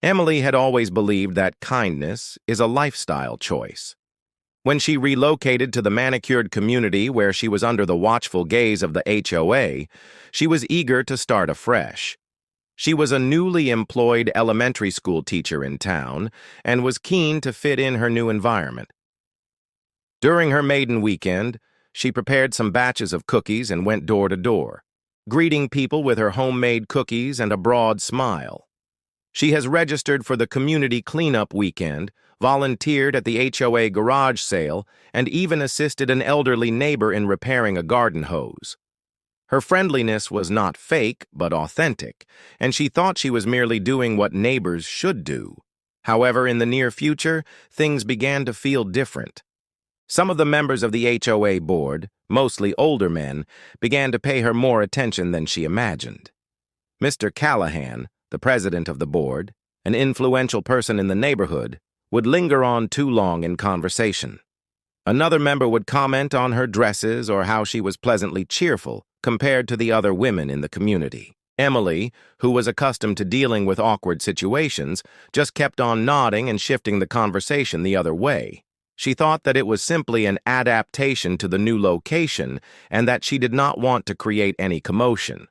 Emily had always believed that kindness is a lifestyle choice. When she relocated to the manicured community where she was under the watchful gaze of the HOA, she was eager to start afresh. She was a newly employed elementary school teacher in town and was keen to fit in her new environment. During her maiden weekend, she prepared some batches of cookies and went door to door, greeting people with her homemade cookies and a broad smile. She has registered for the community cleanup weekend, volunteered at the HOA garage sale, and even assisted an elderly neighbor in repairing a garden hose. Her friendliness was not fake, but authentic, and she thought she was merely doing what neighbors should do. However, in the near future, things began to feel different. Some of the members of the HOA board, mostly older men, began to pay her more attention than she imagined. Mr. Callahan, the president of the board, an influential person in the neighborhood, would linger on too long in conversation. Another member would comment on her dresses or how she was pleasantly cheerful compared to the other women in the community. Emily, who was accustomed to dealing with awkward situations, just kept on nodding and shifting the conversation the other way. She thought that it was simply an adaptation to the new location and that she did not want to create any commotion.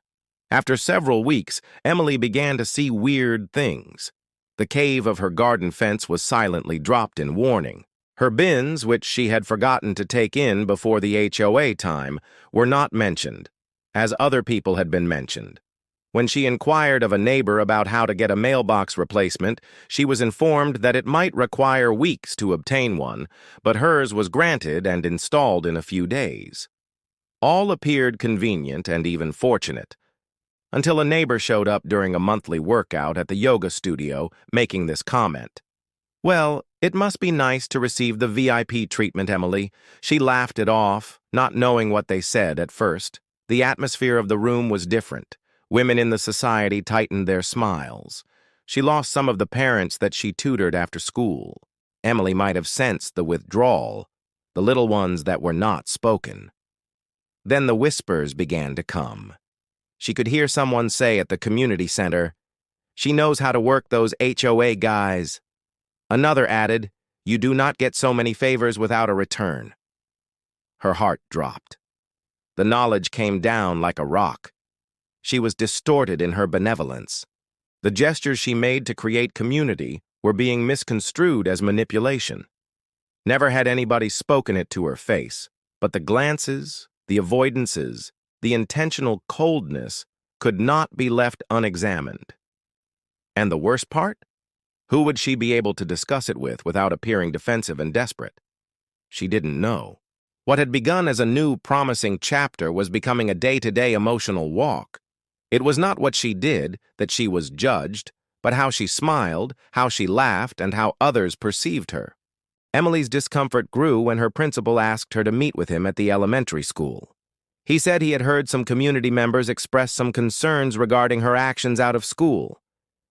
After several weeks, Emily began to see weird things. The cave of her garden fence was silently dropped in warning. Her bins, which she had forgotten to take in before the HOA time, were not mentioned, as other people had been mentioned. When she inquired of a neighbor about how to get a mailbox replacement, she was informed that it might require weeks to obtain one, but hers was granted and installed in a few days. All appeared convenient and even fortunate, until a neighbor showed up during a monthly workout at the yoga studio, making this comment. "Well, it must be nice to receive the VIP treatment, Emily." She laughed it off, not knowing what they said at first. The atmosphere of the room was different. Women in the society tightened their smiles. She lost some of the parents that she tutored after school. Emily might have sensed the withdrawal, the little ones that were not spoken. Then the whispers began to come. She could hear someone say at the community center, "She knows how to work those HOA guys." Another added, "You do not get so many favors without a return." Her heart dropped. The knowledge came down like a rock. She was distorted in her benevolence. The gestures she made to create community were being misconstrued as manipulation. Never had anybody spoken it to her face, but the glances, the avoidances, the intentional coldness could not be left unexamined. And the worst part? Who would she be able to discuss it with without appearing defensive and desperate? She didn't know. What had begun as a new, promising chapter was becoming a day-to-day emotional walk. It was not what she did that she was judged, but how she smiled, how she laughed, and how others perceived her. Emily's discomfort grew when her principal asked her to meet with him at the elementary school. He said he had heard some community members express some concerns regarding her actions out of school.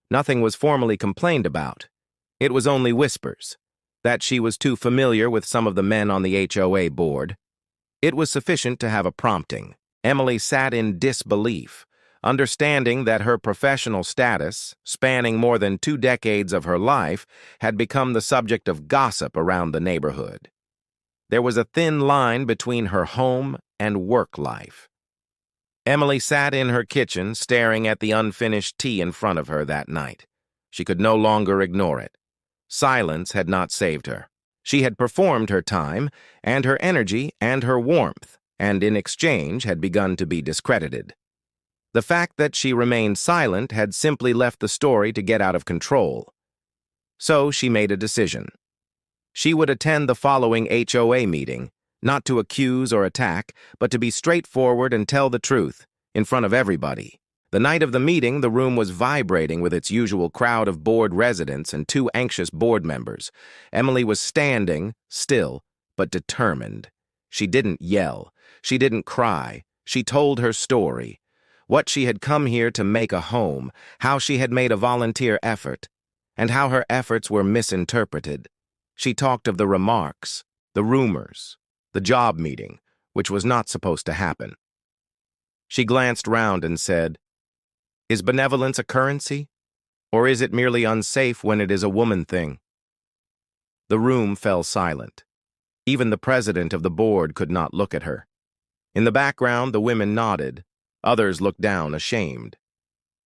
Nothing was formally complained about. It was only whispers, that she was too familiar with some of the men on the HOA board. It was sufficient to have a prompting. Emily sat in disbelief, understanding that her professional status, spanning more than 2 decades of her life, had become the subject of gossip around the neighborhood. There was a thin line between her home and work life. Emily sat in her kitchen, staring at the unfinished tea in front of her that night. She could no longer ignore it. Silence had not saved her. She had performed her time, and her energy, and her warmth, and in exchange had begun to be discredited. The fact that she remained silent had simply left the story to get out of control. So she made a decision. She would attend the following HOA meeting, not to accuse or attack, but to be straightforward and tell the truth, in front of everybody. The night of the meeting, the room was vibrating with its usual crowd of board residents and 2 anxious board members. Emily was standing, still, but determined. She didn't yell. She didn't cry. She told her story. What she had come here to make a home, how she had made a volunteer effort, and how her efforts were misinterpreted. She talked of the remarks, the rumors, the job meeting, which was not supposed to happen. She glanced round and said, "Is benevolence a currency? Or is it merely unsafe when it is a woman thing? The room fell silent. Even the president of the board could not look at her. In the background, the women nodded. Others looked down, ashamed.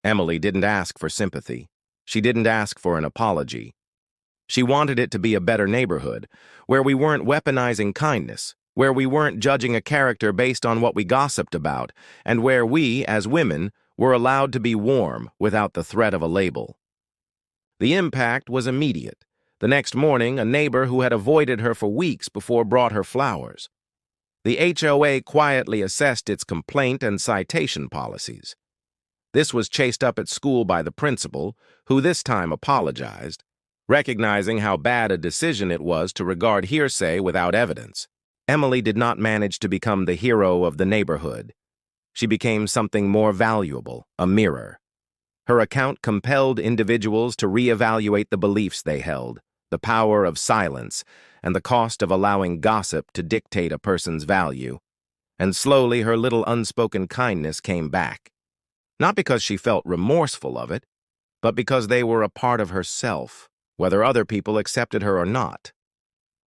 Emily didn't ask for sympathy. She didn't ask for an apology. She wanted it to be a better neighborhood, where we weren't weaponizing kindness, where we weren't judging a character based on what we gossiped about, and where we, as women, were allowed to be warm without the threat of a label. The impact was immediate. The next morning, a neighbor who had avoided her for weeks before brought her flowers. The HOA quietly assessed its complaint and citation policies. This was chased up at school by the principal, who this time apologized, recognizing how bad a decision it was to regard hearsay without evidence. Emily did not manage to become the hero of the neighborhood. She became something more valuable, a mirror. Her account compelled individuals to reevaluate the beliefs they held, the power of silence, and the cost of allowing gossip to dictate a person's value. And slowly her little unspoken kindness came back. Not because she felt remorseful of it, but because they were a part of herself, whether other people accepted her or not.